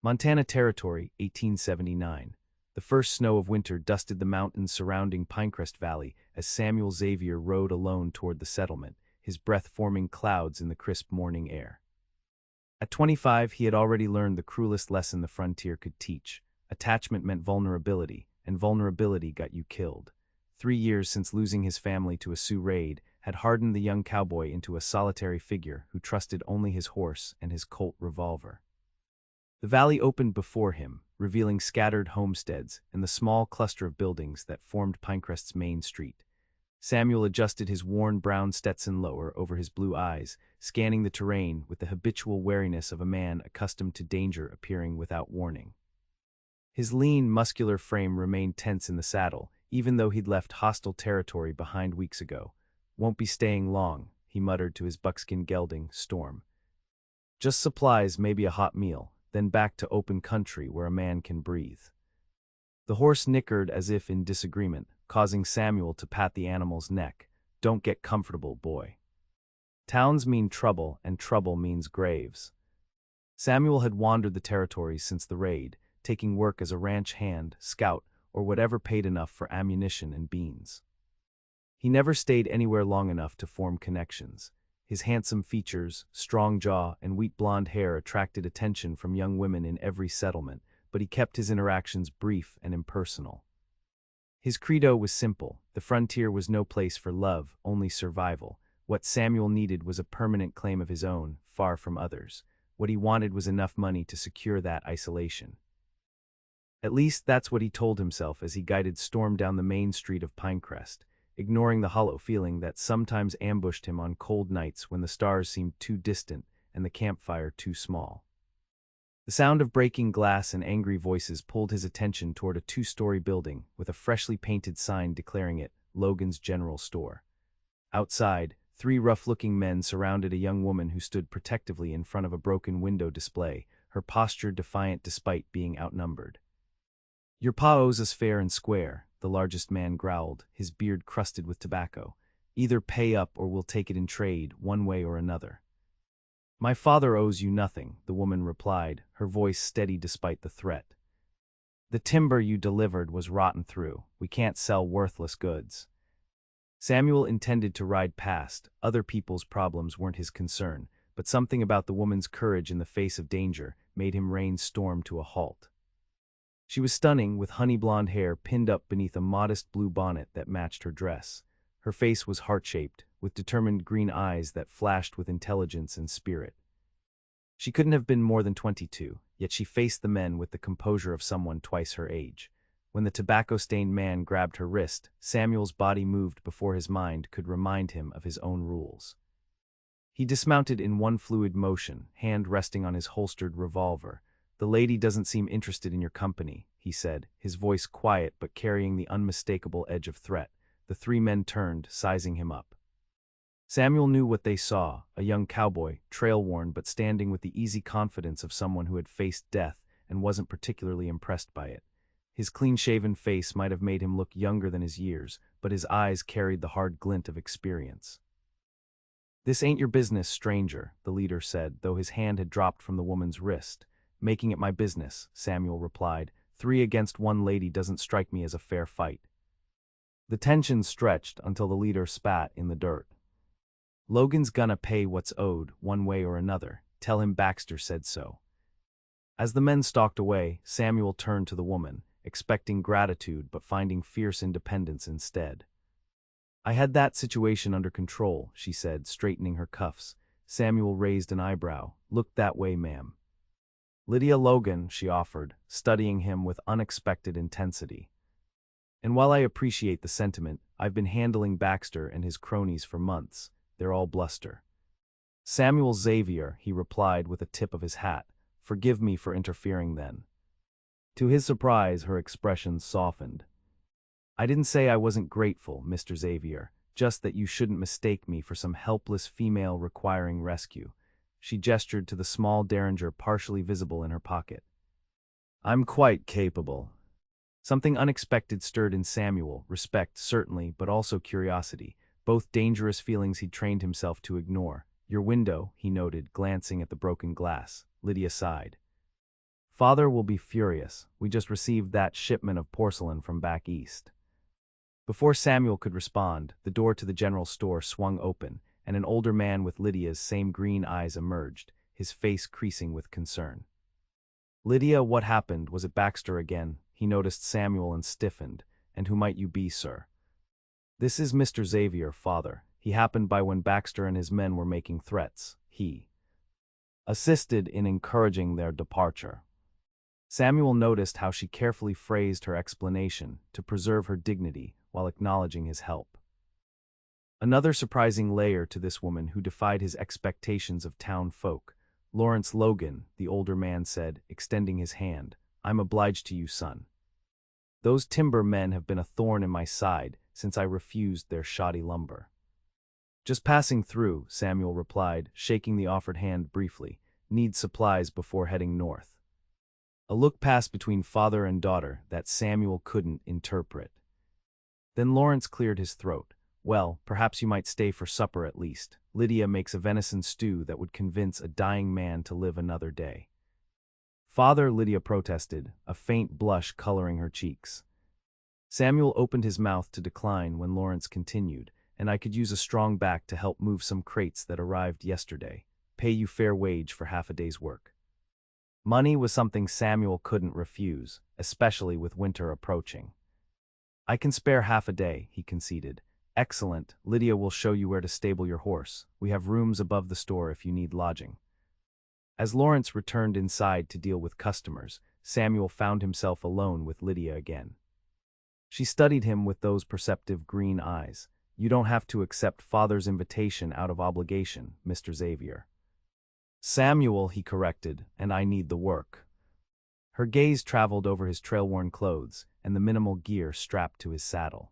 Montana Territory, 1879. The first snow of winter dusted the mountains surrounding Pinecrest Valley as Samuel Xavier rode alone toward the settlement, his breath forming clouds in the crisp morning air. At 25, he had already learned the cruelest lesson the frontier could teach. Attachment meant vulnerability, and vulnerability got you killed. 3 years since losing his family to a Sioux raid had hardened the young cowboy into a solitary figure who trusted only his horse and his Colt revolver. The valley opened before him, revealing scattered homesteads and the small cluster of buildings that formed Pinecrest's main street. Samuel adjusted his worn brown Stetson lower over his blue eyes, scanning the terrain with the habitual wariness of a man accustomed to danger appearing without warning. His lean, muscular frame remained tense in the saddle, even though he'd left hostile territory behind weeks ago. "Won't be staying long," he muttered to his buckskin gelding, Storm. "Just supplies, maybe a hot meal, then back to open country where a man can breathe." The horse nickered as if in disagreement, causing Samuel to pat the animal's neck. "Don't get comfortable, boy. Towns mean trouble, and trouble means graves." Samuel had wandered the territories since the raid, taking work as a ranch hand, scout, or whatever paid enough for ammunition and beans. He never stayed anywhere long enough to form connections. His handsome features, strong jaw, and wheat blonde hair attracted attention from young women in every settlement, but he kept his interactions brief and impersonal. His credo was simple: the frontier was no place for love, only survival. What Samuel needed was a permanent claim of his own, far from others. What he wanted was enough money to secure that isolation. At least that's what he told himself as he guided Storm down the main street of Pinecrest, ignoring the hollow feeling that sometimes ambushed him on cold nights when the stars seemed too distant and the campfire too small. The sound of breaking glass and angry voices pulled his attention toward a two-story building with a freshly painted sign declaring it Logan's General Store. Outside, 3 rough-looking men surrounded a young woman who stood protectively in front of a broken window display, her posture defiant despite being outnumbered. "Your pa owes us fair and square," the largest man growled, his beard crusted with tobacco. "Either pay up or we'll take it in trade, one way or another." "My father owes you nothing," the woman replied, her voice steady despite the threat. "The timber you delivered was rotten through. We can't sell worthless goods." Samuel intended to ride past. Other people's problems weren't his concern, but something about the woman's courage in the face of danger made him rein Storm to a halt. She was stunning, with honey blonde hair pinned up beneath a modest blue bonnet that matched her dress. Her face was heart-shaped, with determined green eyes that flashed with intelligence and spirit. She couldn't have been more than 22, yet she faced the men with the composure of someone twice her age. When the tobacco-stained man grabbed her wrist, Samuel's body moved before his mind could remind him of his own rules. He dismounted in one fluid motion, hand resting on his holstered revolver. "The lady doesn't seem interested in your company," he said, his voice quiet but carrying the unmistakable edge of threat. The 3 men turned, sizing him up. Samuel knew what they saw: a young cowboy, trail-worn but standing with the easy confidence of someone who had faced death and wasn't particularly impressed by it. His clean-shaven face might have made him look younger than his years, but his eyes carried the hard glint of experience. "This ain't your business, stranger," the leader said, though his hand had dropped from the woman's wrist. "Making it my business," Samuel replied. 3 against 1 lady doesn't strike me as a fair fight." The tension stretched until the leader spat in the dirt. "Logan's gonna pay what's owed, one way or another. Tell him Baxter said so." As the men stalked away, Samuel turned to the woman, expecting gratitude but finding fierce independence instead. "I had that situation under control," she said, straightening her cuffs. Samuel raised an eyebrow. "Look that way, ma'am." "Lydia Logan," she offered, studying him with unexpected intensity. "And while I appreciate the sentiment, I've been handling Baxter and his cronies for months. They're all bluster." "Samuel Xavier," he replied with a tip of his hat. "Forgive me for interfering then." To his surprise, her expression softened. "I didn't say I wasn't grateful, Mr. Xavier, just that you shouldn't mistake me for some helpless female requiring rescue." She gestured to the small derringer partially visible in her pocket. "I'm quite capable." Something unexpected stirred in Samuel, respect certainly, but also curiosity, both dangerous feelings he'd trained himself to ignore. "Your window," he noted, glancing at the broken glass. Lydia sighed. Father will be furious. We just received that shipment of porcelain from back east. Before Samuel could respond, the door to the general store swung open, and an older man with Lydia's same green eyes emerged, his face creasing with concern. Lydia, what happened? Was it Baxter again? He noticed Samuel and stiffened. And who might you be, sir? This is Mr. Xavier, father. He happened by when Baxter and his men were making threats. He assisted in encouraging their departure. Samuel noticed how she carefully phrased her explanation to preserve her dignity while acknowledging his help. Another surprising layer to this woman who defied his expectations of town folk. Lydia Logan, the older man said, extending his hand. I'm obliged to you, son. Those timber men have been a thorn in my side since I refused their shoddy lumber. Just passing through, Samuel replied, shaking the offered hand briefly. Need supplies before heading north. A look passed between father and daughter that Samuel couldn't interpret. Then Lawrence cleared his throat. Well, perhaps you might stay for supper at least. Lydia makes a venison stew that would convince a dying man to live another day. Father, Lydia protested, a faint blush coloring her cheeks. Samuel opened his mouth to decline when Lawrence continued, and I could use a strong back to help move some crates that arrived yesterday. Pay you fair wage for half a day's work. Money was something Samuel couldn't refuse, especially with winter approaching. I can spare half a day, he conceded. Excellent, Lydia will show you where to stable your horse. We have rooms above the store if you need lodging. As Lawrence returned inside to deal with customers, Samuel found himself alone with Lydia again. She studied him with those perceptive green eyes. You don't have to accept father's invitation out of obligation, Mr. Xavier. Samuel, he corrected, and I need the work. Her gaze traveled over his trail-worn clothes and the minimal gear strapped to his saddle.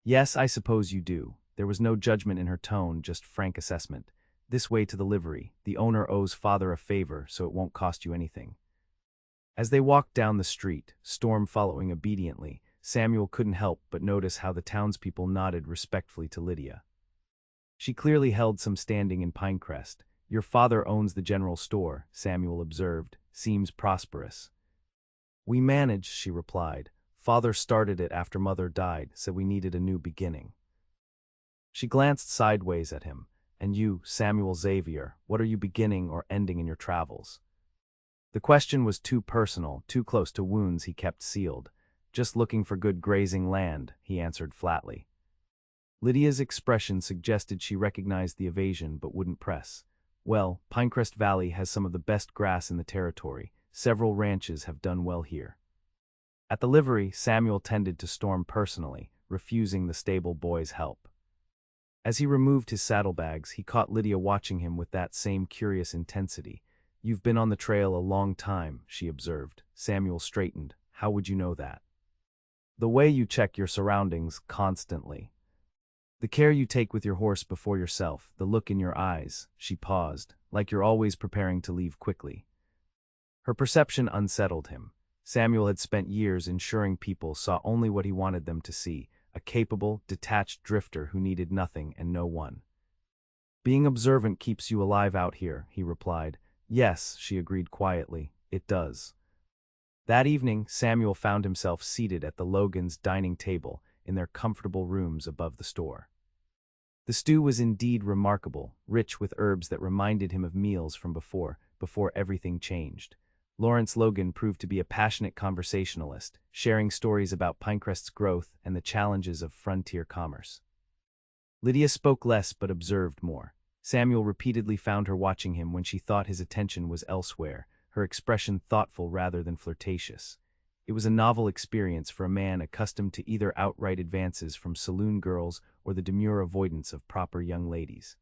Yes, I suppose you do. There was no judgment in her tone, just frank assessment. This way to the livery. The owner owes father a favor, so it won't cost you anything. As they walked down the street, Storm following obediently, Samuel couldn't help but notice how the townspeople nodded respectfully to Lydia. She clearly held some standing in Pinecrest. Your father owns the general store, Samuel observed. Seems prosperous. We manage, she replied. Father started it after mother died, said we needed a new beginning. She glanced sideways at him. And you, Samuel Xavier, what are you beginning or ending in your travels? The question was too personal, too close to wounds he kept sealed. Just looking for good grazing land, he answered flatly. Lydia's expression suggested she recognized the evasion but wouldn't press. Well, Pinecrest Valley has some of the best grass in the territory. Several ranches have done well here. At the livery, Samuel tended to Storm personally, refusing the stable boy's help. As he removed his saddlebags, he caught Lydia watching him with that same curious intensity. You've been on the trail a long time, she observed. Samuel straightened. How would you know that? The way you check your surroundings constantly. The care you take with your horse before yourself, the look in your eyes. She paused, like you're always preparing to leave quickly. Her perception unsettled him. Samuel had spent years ensuring people saw only what he wanted them to see, a capable, detached drifter who needed nothing and no one. Being observant keeps you alive out here, he replied. Yes, she agreed quietly, it does. That evening, Samuel found himself seated at the Logans' dining table in their comfortable rooms above the store. The stew was indeed remarkable, rich with herbs that reminded him of meals from before everything changed. Lydia Logan proved to be a passionate conversationalist, sharing stories about Pinecrest's growth and the challenges of frontier commerce. Lydia spoke less but observed more. Samuel repeatedly found her watching him when she thought his attention was elsewhere, her expression thoughtful rather than flirtatious. It was a novel experience for a man accustomed to either outright advances from saloon girls or the demure avoidance of proper young ladies.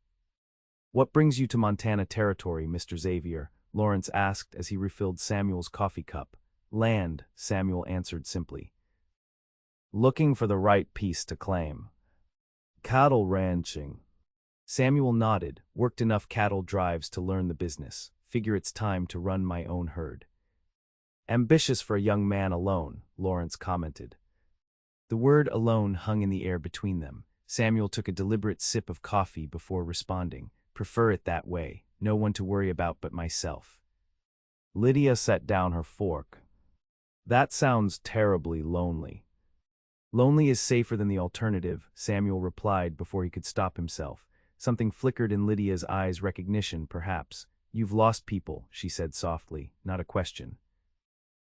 What brings you to Montana Territory, Mr. Xavier? Lawrence asked as he refilled Samuel's coffee cup. Land, Samuel answered simply. Looking for the right piece to claim. Cattle ranching. Samuel nodded, worked enough cattle drives to learn the business. Figure it's time to run my own herd. Ambitious for a young man alone, Lawrence commented. The word alone hung in the air between them. Samuel took a deliberate sip of coffee before responding. Prefer it that way. No one to worry about but myself. Lydia set down her fork. That sounds terribly lonely. Lonely is safer than the alternative, Samuel replied before he could stop himself. Something flickered in Lydia's eyes, recognition, perhaps. You've lost people, she said softly, not a question.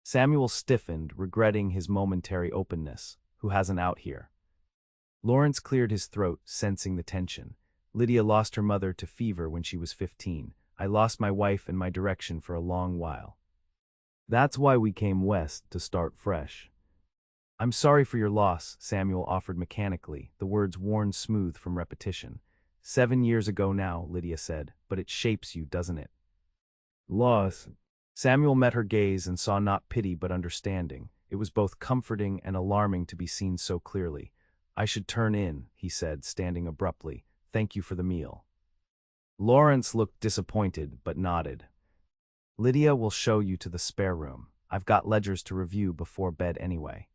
Samuel stiffened, regretting his momentary openness. Who has an out here? Lawrence cleared his throat, sensing the tension. Lydia lost her mother to fever when she was 15. I lost my wife and my direction for a long while. That's why we came west, to start fresh. I'm sorry for your loss, Samuel offered mechanically, the words worn smooth from repetition. 7 years ago now, Lydia said, but it shapes you, doesn't it? Loss. Samuel met her gaze and saw not pity but understanding. It was both comforting and alarming to be seen so clearly. I should turn in, he said, standing abruptly. Thank you for the meal. Lawrence looked disappointed but nodded. Lydia will show you to the spare room. I've got ledgers to review before bed anyway.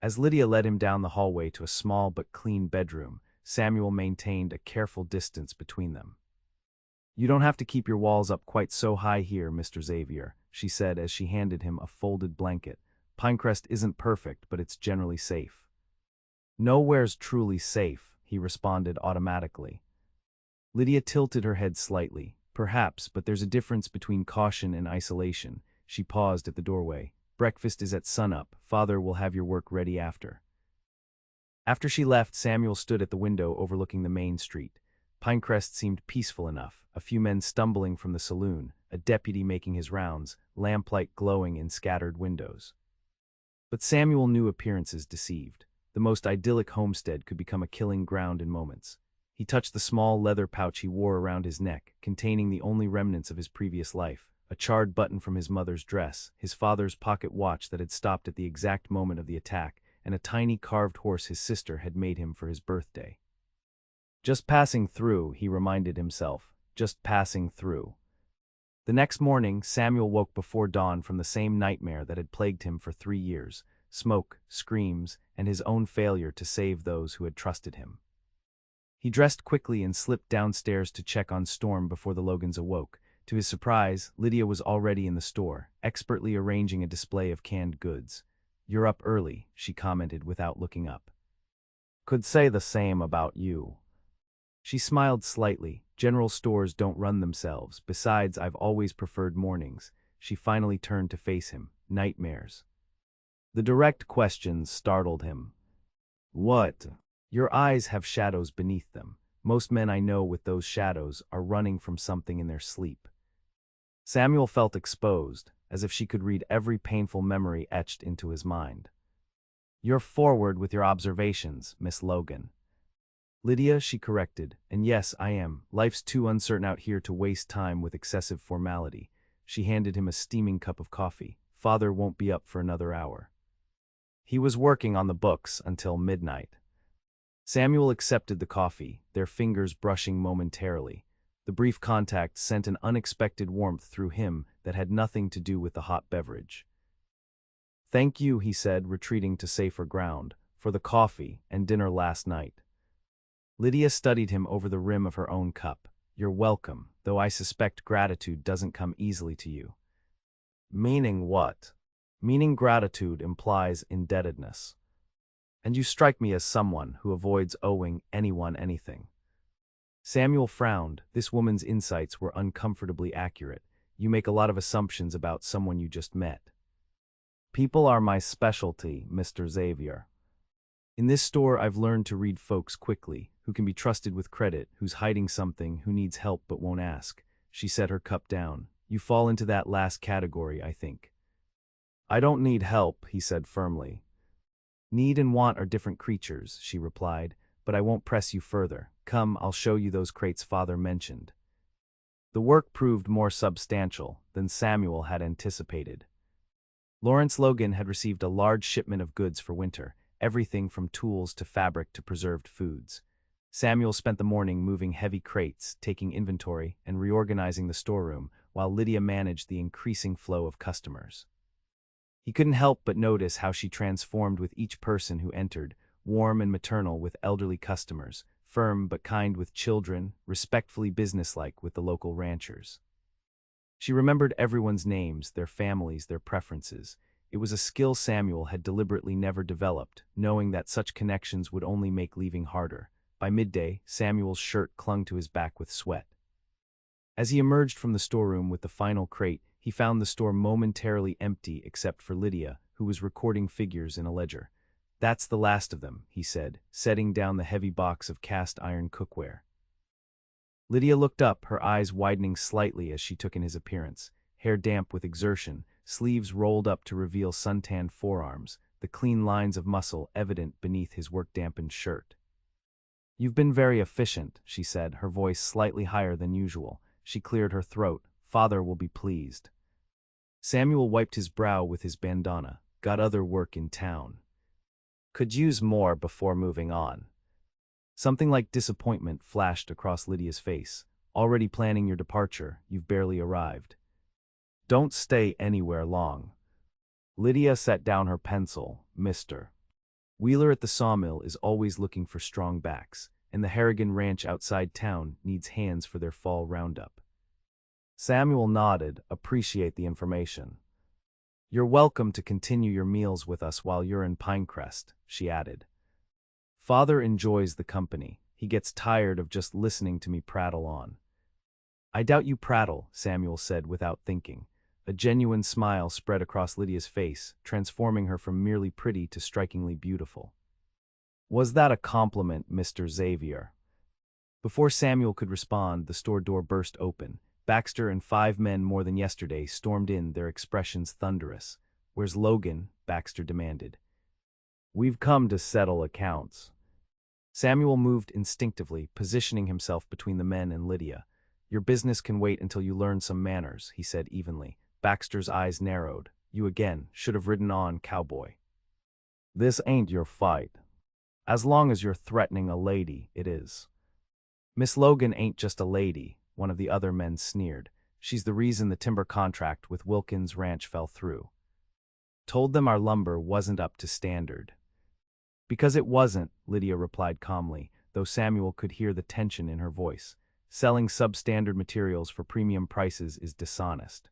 As Lydia led him down the hallway to a small but clean bedroom, Samuel maintained a careful distance between them. You don't have to keep your walls up quite so high here, Mr. Xavier, she said as she handed him a folded blanket. Pinecrest isn't perfect, but it's generally safe. Nowhere's truly safe, he responded automatically. Lydia tilted her head slightly. Perhaps, but there's a difference between caution and isolation. She paused at the doorway. Breakfast is at sunup. Father will have your work ready after. After she left, Samuel stood at the window overlooking the main street. Pinecrest seemed peaceful enough, a few men stumbling from the saloon, a deputy making his rounds, lamplight glowing in scattered windows. But Samuel knew appearances deceived. The most idyllic homestead could become a killing ground in moments. He touched the small leather pouch he wore around his neck, containing the only remnants of his previous life, a charred button from his mother's dress, his father's pocket watch that had stopped at the exact moment of the attack, and a tiny carved horse his sister had made him for his birthday. Just passing through, he reminded himself, just passing through. The next morning, Samuel woke before dawn from the same nightmare that had plagued him for 3 years, smoke, screams, and his own failure to save those who had trusted him. He dressed quickly and slipped downstairs to check on Storm before the Logans awoke. To his surprise, Lydia was already in the store, expertly arranging a display of canned goods. You're up early, she commented without looking up. Could say the same about you. She smiled slightly. General stores don't run themselves. Besides, I've always preferred mornings. She finally turned to face him. Nightmares. The direct questions startled him. What? Your eyes have shadows beneath them. Most men I know with those shadows are running from something in their sleep. Samuel felt exposed, as if she could read every painful memory etched into his mind. You're forward with your observations, Miss Logan. Lydia, she corrected, and yes, I am. Life's too uncertain out here to waste time with excessive formality. She handed him a steaming cup of coffee. Father won't be up for another hour. He was working on the books until midnight. Samuel accepted the coffee, their fingers brushing momentarily. The brief contact sent an unexpected warmth through him that had nothing to do with the hot beverage. Thank you, he said, retreating to safer ground, for the coffee and dinner last night. Lydia studied him over the rim of her own cup. You're welcome, though I suspect gratitude doesn't come easily to you. Meaning what? Meaning gratitude implies indebtedness. And you strike me as someone who avoids owing anyone anything. Samuel frowned. This woman's insights were uncomfortably accurate. You make a lot of assumptions about someone you just met. People are my specialty, Mr. Xavier. In this store, I've learned to read folks quickly, who can be trusted with credit, who's hiding something, who needs help but won't ask. She set her cup down. You fall into that last category, I think. I don't need help, he said firmly. Need and want are different creatures, she replied, but I won't press you further. Come, I'll show you those crates Father mentioned. The work proved more substantial than Samuel had anticipated. Lawrence Logan had received a large shipment of goods for winter, everything from tools to fabric to preserved foods. Samuel spent the morning moving heavy crates, taking inventory, and reorganizing the storeroom, while Lydia managed the increasing flow of customers. He couldn't help but notice how she transformed with each person who entered, warm and maternal with elderly customers, firm but kind with children, respectfully businesslike with the local ranchers. She remembered everyone's names, their families, their preferences. It was a skill Samuel had deliberately never developed, knowing that such connections would only make leaving harder. By midday, Samuel's shirt clung to his back with sweat. As he emerged from the storeroom with the final crate, he found the store momentarily empty except for Lydia, who was recording figures in a ledger. "That's the last of them," he said, setting down the heavy box of cast-iron cookware. Lydia looked up, her eyes widening slightly as she took in his appearance. Hair damp with exertion, sleeves rolled up to reveal suntanned forearms, the clean lines of muscle evident beneath his work-dampened shirt. "You've been very efficient," she said, her voice slightly higher than usual. She cleared her throat. "Father will be pleased." Samuel wiped his brow with his bandana. "Got other work in town. Could use more before moving on." Something like disappointment flashed across Lydia's face. "Already planning your departure, you've barely arrived. Don't stay anywhere long." Lydia set down her pencil. "Mr. Wheeler at the sawmill is always looking for strong backs, and the Harrigan Ranch outside town needs hands for their fall roundup." Samuel nodded. "Appreciate the information. You're welcome to continue your meals with us while you're in Pinecrest," she added. "Father enjoys the company. He gets tired of just listening to me prattle on." "I doubt you prattle," Samuel said without thinking. A genuine smile spread across Lydia's face, transforming her from merely pretty to strikingly beautiful. "Was that a compliment, Mr. Xavier?" Before Samuel could respond, the store door burst open. Baxter and 5 men more than yesterday stormed in, their expressions thunderous. "Where's Logan?" Baxter demanded. "We've come to settle accounts." Samuel moved instinctively, positioning himself between the men and Lydia. "Your business can wait until you learn some manners," he said evenly. Baxter's eyes narrowed. "You again. Should have ridden on, Cowboy. This ain't your fight. As long as you're threatening a lady, it is." "Miss Logan ain't just a lady," one of the other men sneered. "She's the reason the timber contract with Wilkins Ranch fell through. Told them our lumber wasn't up to standard." "Because it wasn't," Lydia replied calmly, though Samuel could hear the tension in her voice. "Selling substandard materials for premium prices is dishonest."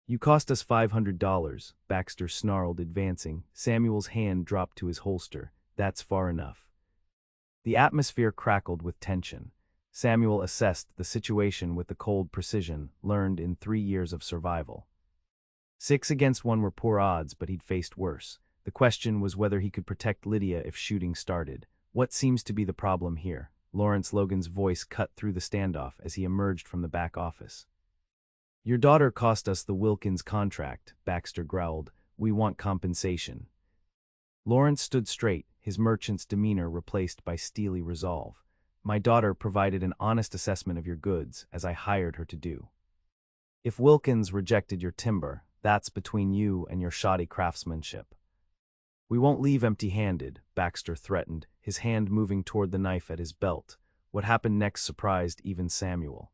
"You cost us $500, Baxter snarled, advancing. Samuel's hand dropped to his holster. "That's far enough." The atmosphere crackled with tension. Samuel assessed the situation with the cold precision learned in 3 years of survival. 6 against 1 were poor odds, but he'd faced worse. The question was whether he could protect Lydia if shooting started. "What seems to be the problem here?" Lawrence Logan's voice cut through the standoff as he emerged from the back office. "Your daughter cost us the Wilkins contract," Baxter growled. "We want compensation." Lawrence stood straight, his merchant's demeanor replaced by steely resolve. "My daughter provided an honest assessment of your goods, as I hired her to do. If Wilkins rejected your timber, that's between you and your shoddy craftsmanship. We won't leave empty-handed," Baxter threatened, his hand moving toward the knife at his belt. What happened next surprised even Samuel.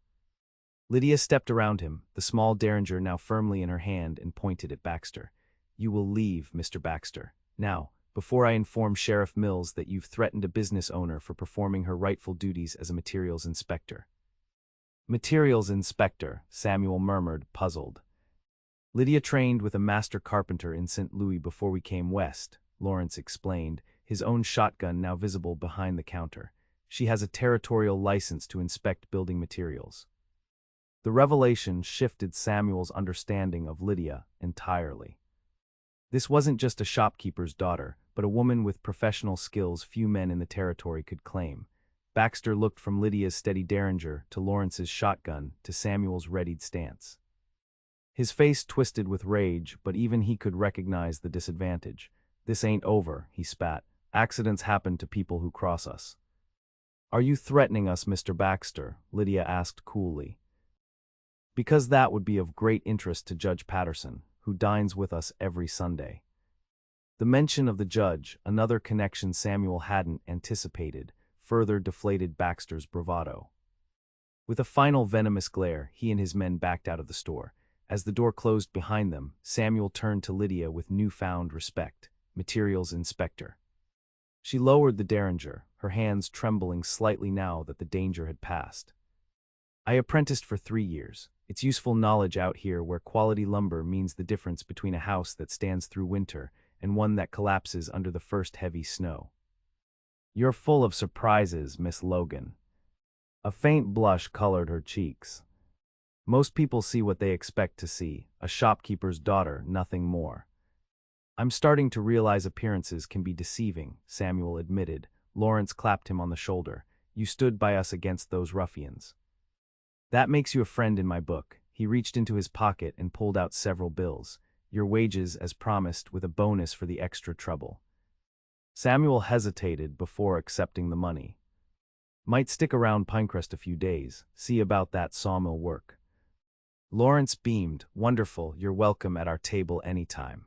Lydia stepped around him, the small derringer now firmly in her hand, and pointed at Baxter. "You will leave, Mr. Baxter. Now, before I inform Sheriff Mills that you've threatened a business owner for performing her rightful duties as a materials inspector." "Materials inspector," Samuel murmured, puzzled. "Lydia trained with a master carpenter in St. Louis before we came west," Lawrence explained, his own shotgun now visible behind the counter. "She has a territorial license to inspect building materials." The revelation shifted Samuel's understanding of Lydia entirely. This wasn't just a shopkeeper's daughter, but a woman with professional skills few men in the territory could claim. Baxter looked from Lydia's steady derringer to Lawrence's shotgun to Samuel's readied stance. His face twisted with rage, but even he could recognize the disadvantage. "This ain't over," he spat. "Accidents happen to people who cross us." "Are you threatening us, Mr. Baxter?" Lydia asked coolly. "Because that would be of great interest to Judge Patterson, who dines with us every Sunday." The mention of the judge, another connection Samuel hadn't anticipated, further deflated Baxter's bravado. With a final venomous glare, he and his men backed out of the store. As the door closed behind them, Samuel turned to Lydia with newfound respect. "Materials inspector." She lowered the derringer, her hands trembling slightly now that the danger had passed. "I apprenticed for 3 years. It's useful knowledge out here where quality lumber means the difference between a house that stands through winter and one that collapses under the first heavy snow. You're full of surprises, Miss Logan. A faint blush colored her cheeks. Most people see what they expect to see, a shopkeeper's daughter, nothing more. I'm starting to realize appearances can be deceiving, Samuel admitted. Lawrence clapped him on the shoulder. You stood by us against those ruffians. That makes you a friend in my book. He reached into his pocket and pulled out several bills. Your wages, as promised, with a bonus for the extra trouble. Samuel hesitated before accepting the money. Might stick around Pinecrest a few days, see about that sawmill work. Lawrence beamed. Wonderful, you're welcome at our table anytime.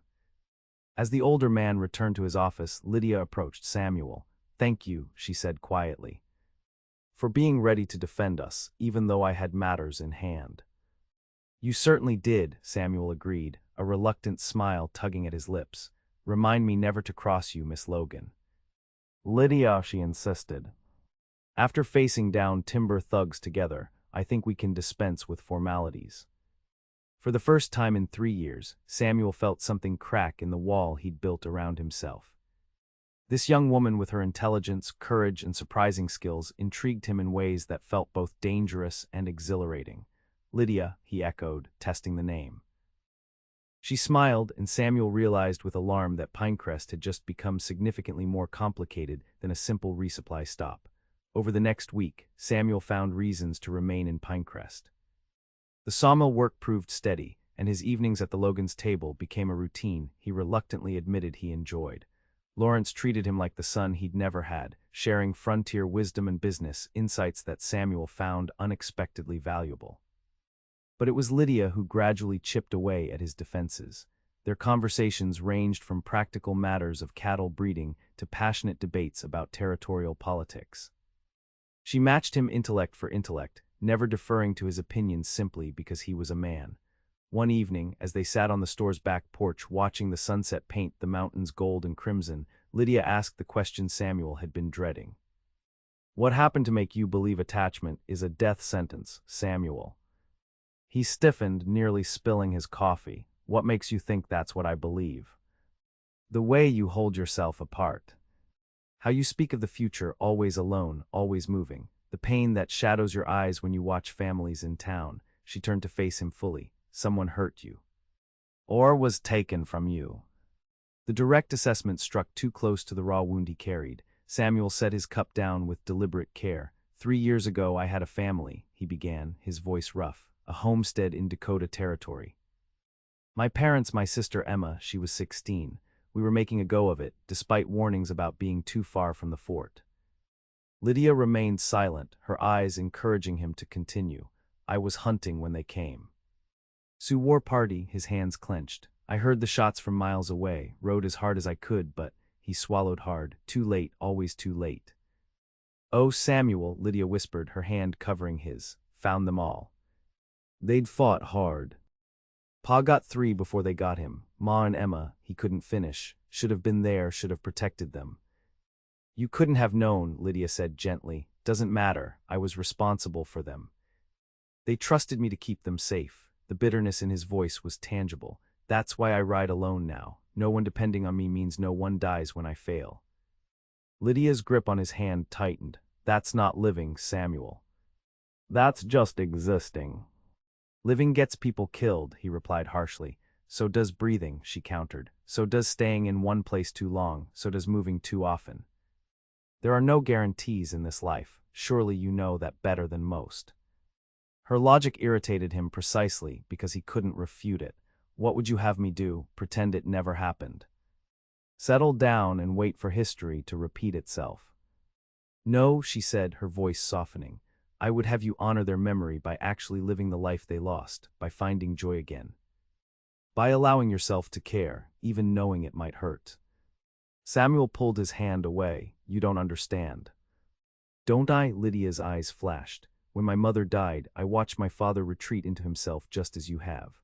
As the older man returned to his office, Lydia approached Samuel. Thank you, she said quietly, for being ready to defend us, even though I had matters in hand. You certainly did, Samuel agreed, a reluctant smile tugging at his lips. Remind me never to cross you, Miss Logan. Lydia, she insisted. After facing down timber thugs together, I think we can dispense with formalities. For the first time in 3 years, Samuel felt something crack in the wall he'd built around himself. This young woman with her intelligence, courage, and surprising skills intrigued him in ways that felt both dangerous and exhilarating. Lydia, he echoed, testing the name. She smiled, and Samuel realized with alarm that Pinecrest had just become significantly more complicated than a simple resupply stop. Over the next week, Samuel found reasons to remain in Pinecrest. The sawmill work proved steady, and his evenings at the Logan's table became a routine he reluctantly admitted he enjoyed. Lawrence treated him like the son he'd never had, sharing frontier wisdom and business insights that Samuel found unexpectedly valuable. But it was Lydia who gradually chipped away at his defenses. Their conversations ranged from practical matters of cattle breeding to passionate debates about territorial politics. She matched him intellect for intellect, never deferring to his opinions simply because he was a man. One evening, as they sat on the store's back porch watching the sunset paint the mountains gold and crimson, Lydia asked the question Samuel had been dreading. What happened to make you believe attachment is a death sentence, Samuel? He stiffened, nearly spilling his coffee. What makes you think that's what I believe? The way you hold yourself apart. How you speak of the future, always alone, always moving. The pain that shadows your eyes when you watch families in town. She turned to face him fully. Someone hurt you. Or was taken from you. The direct assessment struck too close to the raw wound he carried. Samuel set his cup down with deliberate care. 3 years ago I had a family, he began, his voice rough. A homestead in Dakota Territory. My parents, my sister Emma, she was 16. We were making a go of it, despite warnings about being too far from the fort. Lydia remained silent, her eyes encouraging him to continue. I was hunting when they came. Sioux war party, his hands clenched. I heard the shots from miles away, rode as hard as I could, but he swallowed hard. Too late, always too late. Oh, Samuel, Lydia whispered, her hand covering his. Found them all. They'd fought hard. Pa got 3 before they got him. Ma and Emma, he couldn't finish. Should have been there, should have protected them. You couldn't have known, Lydia said gently. Doesn't matter, I was responsible for them. They trusted me to keep them safe. The bitterness in his voice was tangible. That's why I ride alone now. No one depending on me means no one dies when I fail. Lydia's grip on his hand tightened. That's not living, Samuel. That's just existing. Living gets people killed, he replied harshly. So does breathing, she countered. So does staying in one place too long. So does moving too often. There are no guarantees in this life. Surely you know that better than most. Her logic irritated him precisely because he couldn't refute it. What would you have me do? Pretend it never happened? Settle down and wait for history to repeat itself. No, she said, her voice softening. I would have you honor their memory by actually living the life they lost, by finding joy again. By allowing yourself to care, even knowing it might hurt. Samuel pulled his hand away. You don't understand. Don't I? Lydia's eyes flashed. When my mother died, I watched my father retreat into himself just as you have.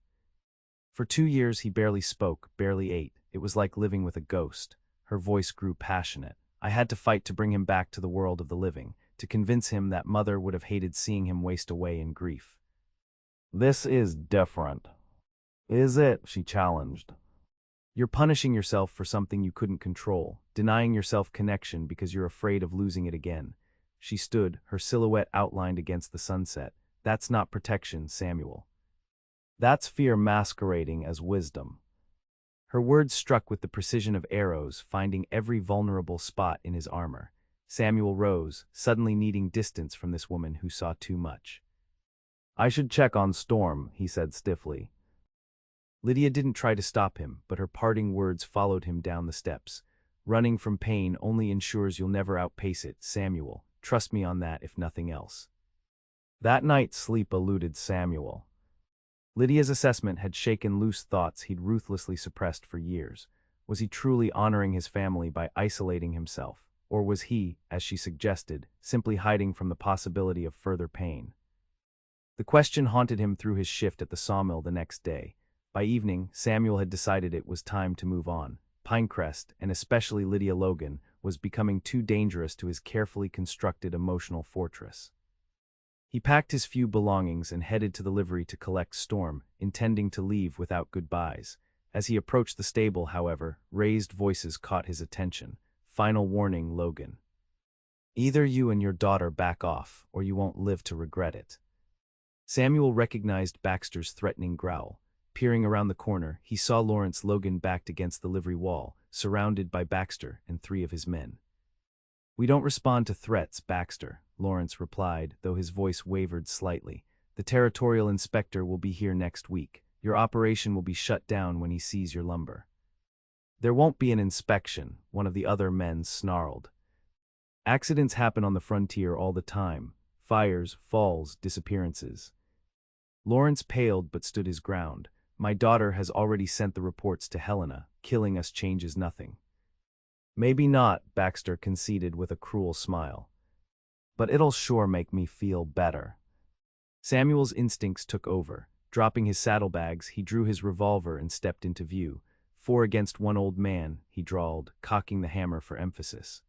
For 2 years he barely spoke, barely ate. It was like living with a ghost. Her voice grew passionate. I had to fight to bring him back to the world of the living, to convince him that mother would have hated seeing him waste away in grief. This is different. Is it? She challenged. You're punishing yourself for something you couldn't control, denying yourself connection because you're afraid of losing it again. She stood, her silhouette outlined against the sunset. That's not protection, Samuel. That's fear masquerading as wisdom. Her words struck with the precision of arrows, finding every vulnerable spot in his armor. Samuel rose, suddenly needing distance from this woman who saw too much. I should check on Storm, he said stiffly. Lydia didn't try to stop him, but her parting words followed him down the steps. Running from pain only ensures you'll never outpace it, Samuel. Trust me on that if nothing else. That night sleep eluded Samuel. Lydia's assessment had shaken loose thoughts he'd ruthlessly suppressed for years. Was he truly honoring his family by isolating himself, or was he, as she suggested, simply hiding from the possibility of further pain? The question haunted him through his shift at the sawmill the next day. By evening, Samuel had decided it was time to move on. Pinecrest, and especially Lydia Logan, was becoming too dangerous to his carefully constructed emotional fortress. He packed his few belongings and headed to the livery to collect Storm, intending to leave without goodbyes. As he approached the stable, however, raised voices caught his attention. Final warning, Logan. Either you and your daughter back off, or you won't live to regret it. Samuel recognized Baxter's threatening growl. Peering around the corner, he saw Lawrence Logan backed against the livery wall, surrounded by Baxter and 3 of his men. We don't respond to threats, Baxter, Lawrence replied, though his voice wavered slightly. The territorial inspector will be here next week. Your operation will be shut down when he sees your lumber. There won't be an inspection, one of the other men snarled. Accidents happen on the frontier all the time. Fires, falls, disappearances. Lawrence paled but stood his ground. My daughter has already sent the reports to Helena. Killing us changes nothing. Maybe not, Baxter conceded with a cruel smile. But it'll sure make me feel better. Samuel's instincts took over. Dropping his saddlebags, he drew his revolver and stepped into view. 4 against 1 old man, he drawled, cocking the hammer for emphasis.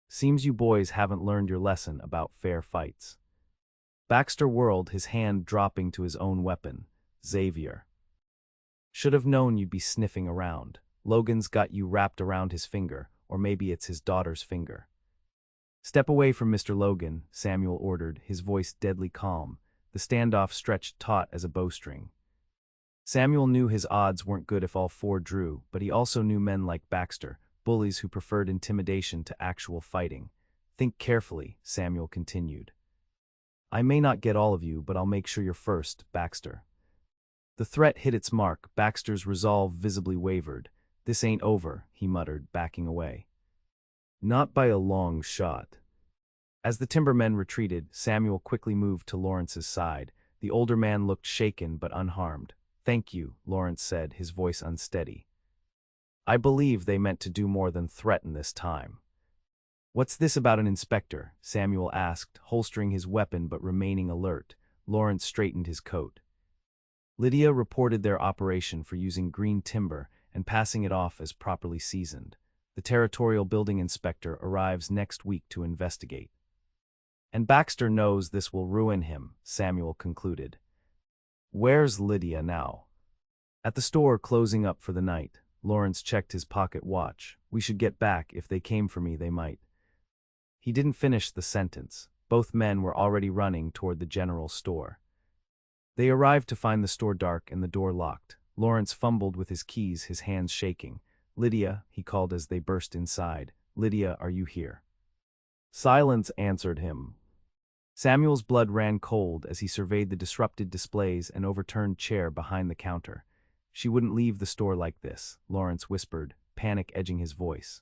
Seems you boys haven't learned your lesson about fair fights. Baxter whirled, his hand dropping to his own weapon. Xavier. Should have known you'd be sniffing around. Logan's got you wrapped around his finger, or maybe it's his daughter's finger. Step away from Mr. Logan, Samuel ordered, his voice deadly calm. The standoff stretched taut as a bowstring. Samuel knew his odds weren't good if all 4 drew, but he also knew men like Baxter, bullies who preferred intimidation to actual fighting. Think carefully, Samuel continued. I may not get all of you, but I'll make sure you're first, Baxter. The threat hit its mark. Baxter's resolve visibly wavered. This ain't over, he muttered, backing away. Not by a long shot. As the timbermen retreated, Samuel quickly moved to Lawrence's side. The older man looked shaken but unharmed. Thank you, Lawrence said, his voice unsteady. I believe they meant to do more than threaten this time. What's this about an inspector? Samuel asked, holstering his weapon but remaining alert. Lawrence straightened his coat. Lydia reported their operation for using green timber and passing it off as properly seasoned. The territorial building inspector arrives next week to investigate. And Baxter knows this will ruin him, Samuel concluded. Where's Lydia now? At the store closing up for the night. Lawrence checked his pocket watch. We should get back. If they came for me, they might. He didn't finish the sentence. Both men were already running toward the general store. They arrived to find the store dark and the door locked. Lawrence fumbled with his keys, his hands shaking. Lydia, he called as they burst inside. Lydia, are you here? Silence answered him. Samuel's blood ran cold as he surveyed the disrupted displays and overturned chair behind the counter. She wouldn't leave the store like this, Lawrence whispered, panic edging his voice.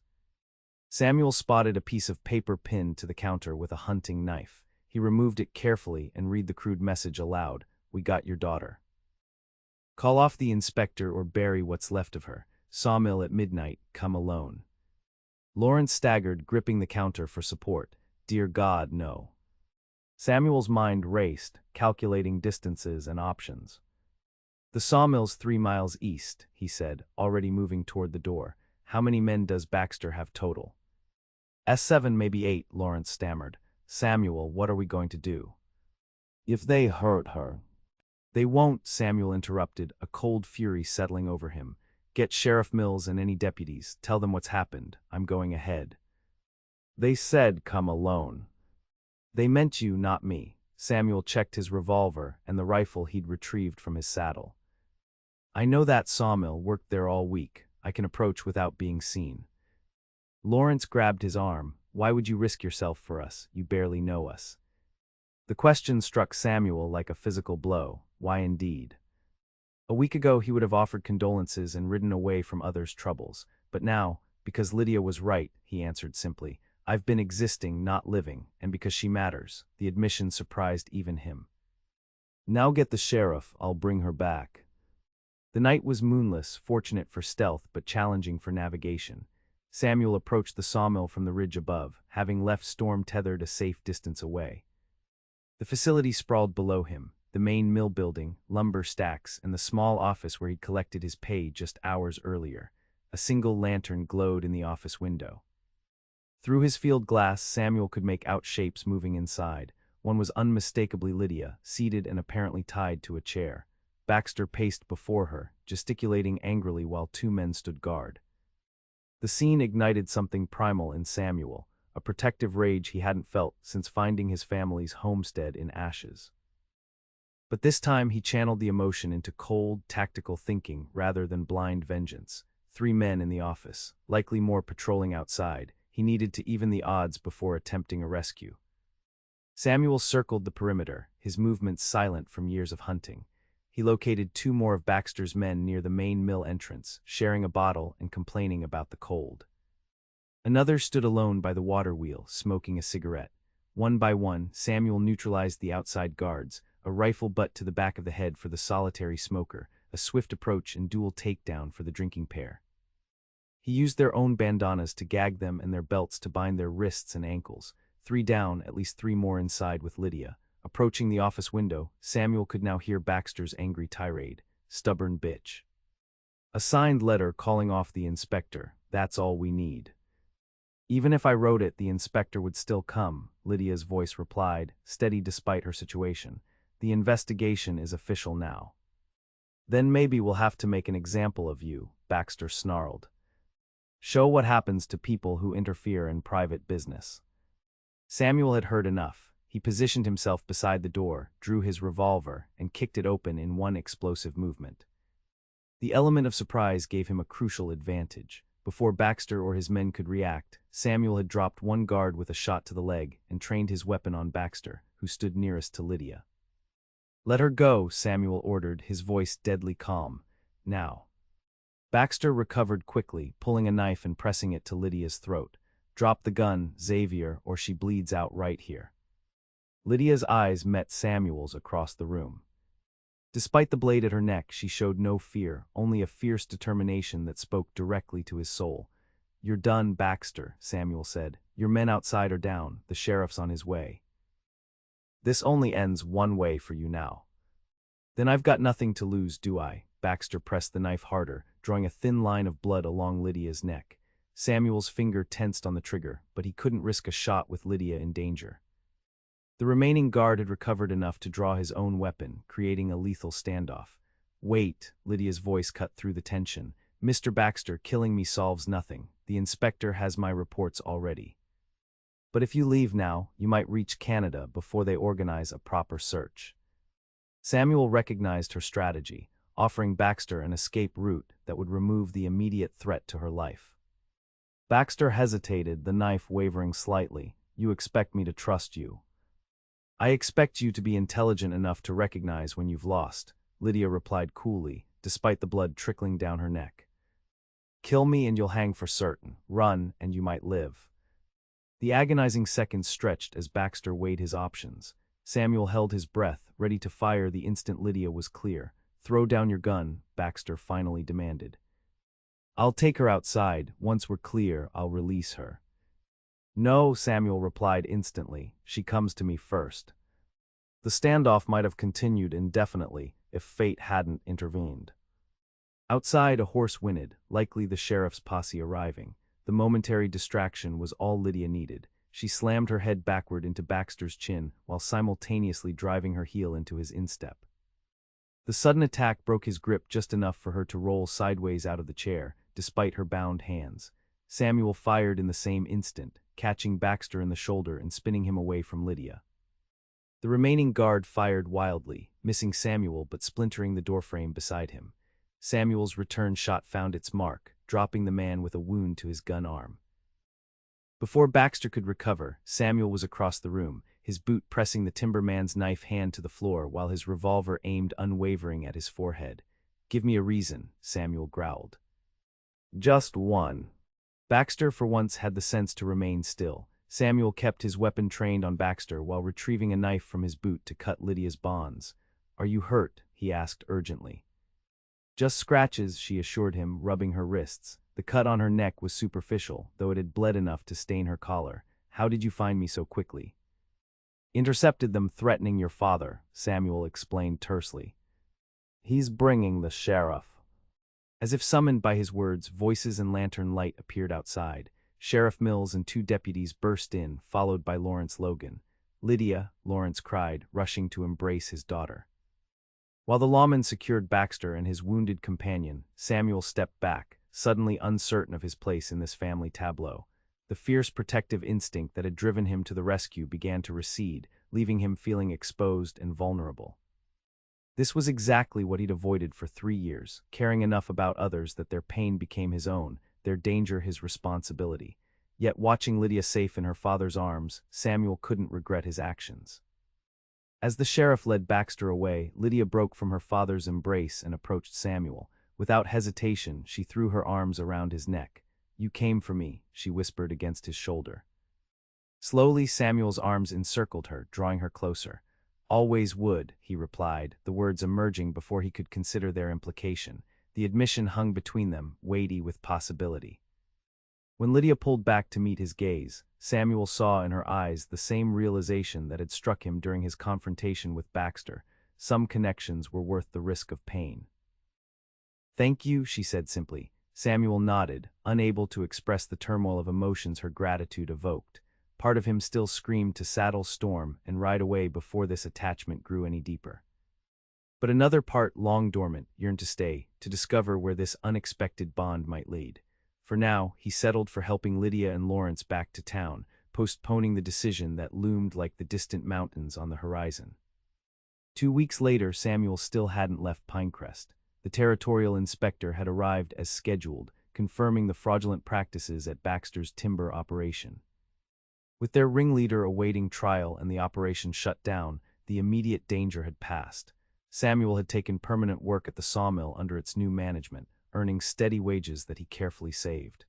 Samuel spotted a piece of paper pinned to the counter with a hunting knife. He removed it carefully and read the crude message aloud. We got your daughter. Call off the inspector or bury what's left of her. Sawmill at midnight, come alone. Lawrence staggered, gripping the counter for support. Dear God, no. Samuel's mind raced, calculating distances and options. The sawmill's 3 miles east, he said, already moving toward the door. How many men does Baxter have total? S7, maybe 8, Lawrence stammered. Samuel, what are we going to do? If they hurt her. They won't, Samuel interrupted, a cold fury settling over him. Get Sheriff Mills and any deputies, tell them what's happened, I'm going ahead. They said come alone. They meant you, not me. Samuel checked his revolver and the rifle he'd retrieved from his saddle. I know that sawmill, worked there all week. I can approach without being seen. Lawrence grabbed his arm. Why would you risk yourself for us? You barely know us. The question struck Samuel like a physical blow. Why indeed? A week ago he would have offered condolences and ridden away from others' troubles, but now, because Lydia was right, he answered simply, I've been existing, not living, and because she matters. The admission surprised even him. Now get the sheriff, I'll bring her back. The night was moonless, fortunate for stealth but challenging for navigation. Samuel approached the sawmill from the ridge above, having left Storm tethered a safe distance away. The facility sprawled below him, the main mill building, lumber stacks, and the small office where he'd collected his pay just hours earlier. A single lantern glowed in the office window. Through his field glass, Samuel could make out shapes moving inside. One was unmistakably Lydia, seated and apparently tied to a chair. Baxter paced before her, gesticulating angrily while two men stood guard. The scene ignited something primal in Samuel, a protective rage he hadn't felt since finding his family's homestead in ashes. But this time he channeled the emotion into cold, tactical thinking rather than blind vengeance. 3 men in the office, likely more patrolling outside. He needed to even the odds before attempting a rescue. Samuel circled the perimeter, his movements silent from years of hunting. He located 2 more of Baxter's men near the main mill entrance, sharing a bottle and complaining about the cold. Another stood alone by the water wheel, smoking a cigarette. One by one, Samuel neutralized the outside guards, a rifle butt to the back of the head for the solitary smoker, a swift approach and dual takedown for the drinking pair. He used their own bandanas to gag them and their belts to bind their wrists and ankles. 3 down, at least 3 more inside with Lydia. Approaching the office window, Samuel could now hear Baxter's angry tirade. Stubborn bitch. A signed letter calling off the inspector. That's all we need. Even if I wrote it, the inspector would still come, Lydia's voice replied, steady despite her situation. The investigation is official now. Then maybe we'll have to make an example of you, Baxter snarled. Show what happens to people who interfere in private business. Samuel had heard enough. He positioned himself beside the door, drew his revolver, and kicked it open in one explosive movement. The element of surprise gave him a crucial advantage. Before Baxter or his men could react, Samuel had dropped one guard with a shot to the leg and trained his weapon on Baxter, who stood nearest to Lydia. Let her go, Samuel ordered, his voice deadly calm. Now. Baxter recovered quickly, pulling a knife and pressing it to Lydia's throat. Drop the gun, Xavier, or she bleeds out right here. Lydia's eyes met Samuel's across the room. Despite the blade at her neck, she showed no fear, only a fierce determination that spoke directly to his soul. You're done, Baxter, Samuel said. Your men outside are down, the sheriff's on his way. This only ends one way for you now. Then I've got nothing to lose, do I? Baxter pressed the knife harder, drawing a thin line of blood along Lydia's neck. Samuel's finger tensed on the trigger, but he couldn't risk a shot with Lydia in danger. The remaining guard had recovered enough to draw his own weapon, creating a lethal standoff. Wait, Lydia's voice cut through the tension. Mr. Baxter, killing me solves nothing. The inspector has my reports already. But if you leave now, you might reach Canada before they organize a proper search. Samuel recognized her strategy, offering Baxter an escape route that would remove the immediate threat to her life. Baxter hesitated, the knife wavering slightly. You expect me to trust you? I expect you to be intelligent enough to recognize when you've lost, Lydia replied coolly, despite the blood trickling down her neck. Kill me and you'll hang for certain. Run and you might live. The agonizing seconds stretched as Baxter weighed his options. Samuel held his breath, ready to fire the instant Lydia was clear. Throw down your gun, Baxter finally demanded. I'll take her outside. Once we're clear, I'll release her. No, Samuel replied instantly. She comes to me first. The standoff might have continued indefinitely if fate hadn't intervened. Outside, a horse whinnied, likely the sheriff's posse arriving. The momentary distraction was all Lydia needed. She slammed her head backward into Baxter's chin while simultaneously driving her heel into his instep. The sudden attack broke his grip just enough for her to roll sideways out of the chair, despite her bound hands. Samuel fired in the same instant, catching Baxter in the shoulder and spinning him away from Lydia. The remaining guard fired wildly, missing Samuel but splintering the doorframe beside him. Samuel's return shot found its mark, dropping the man with a wound to his gun arm. Before Baxter could recover, Samuel was across the room, his boot pressing the timberman's knife hand to the floor while his revolver aimed unwavering at his forehead. "Give me a reason," Samuel growled. "Just one." Baxter for once had the sense to remain still. Samuel kept his weapon trained on Baxter while retrieving a knife from his boot to cut Lydia's bonds. "Are you hurt?" he asked urgently. "Just scratches," she assured him, rubbing her wrists. The cut on her neck was superficial, though it had bled enough to stain her collar. "How did you find me so quickly?" "Intercepted them threatening your father," Samuel explained tersely. "He's bringing the sheriff." As if summoned by his words, voices and lantern light appeared outside. Sheriff Mills and 2 deputies burst in, followed by Lawrence Logan. "Lydia," Lawrence cried, rushing to embrace his daughter. While the lawman secured Baxter and his wounded companion, Samuel stepped back, suddenly uncertain of his place in this family tableau. The fierce protective instinct that had driven him to the rescue began to recede, leaving him feeling exposed and vulnerable. This was exactly what he'd avoided for 3 years, caring enough about others that their pain became his own, their danger his responsibility. Yet watching Lydia safe in her father's arms, Samuel couldn't regret his actions. As the sheriff led Baxter away, Lydia broke from her father's embrace and approached Samuel. Without hesitation, she threw her arms around his neck. "You came for me," she whispered against his shoulder. Slowly, Samuel's arms encircled her, drawing her closer. "Always would," he replied, the words emerging before he could consider their implication. The admission hung between them, weighty with possibility. When Lydia pulled back to meet his gaze, Samuel saw in her eyes the same realization that had struck him during his confrontation with Baxter. Some connections were worth the risk of pain. "Thank you," she said simply. Samuel nodded, unable to express the turmoil of emotions her gratitude evoked. Part of him still screamed to saddle Storm and ride away before this attachment grew any deeper. But another part, long dormant, yearned to stay, to discover where this unexpected bond might lead. For now, he settled for helping Lydia and Lawrence back to town, postponing the decision that loomed like the distant mountains on the horizon. 2 weeks later, Samuel still hadn't left Pinecrest. The territorial inspector had arrived as scheduled, confirming the fraudulent practices at Baxter's timber operation. With their ringleader awaiting trial and the operation shut down, the immediate danger had passed. Samuel had taken permanent work at the sawmill under its new management, earning steady wages that he carefully saved.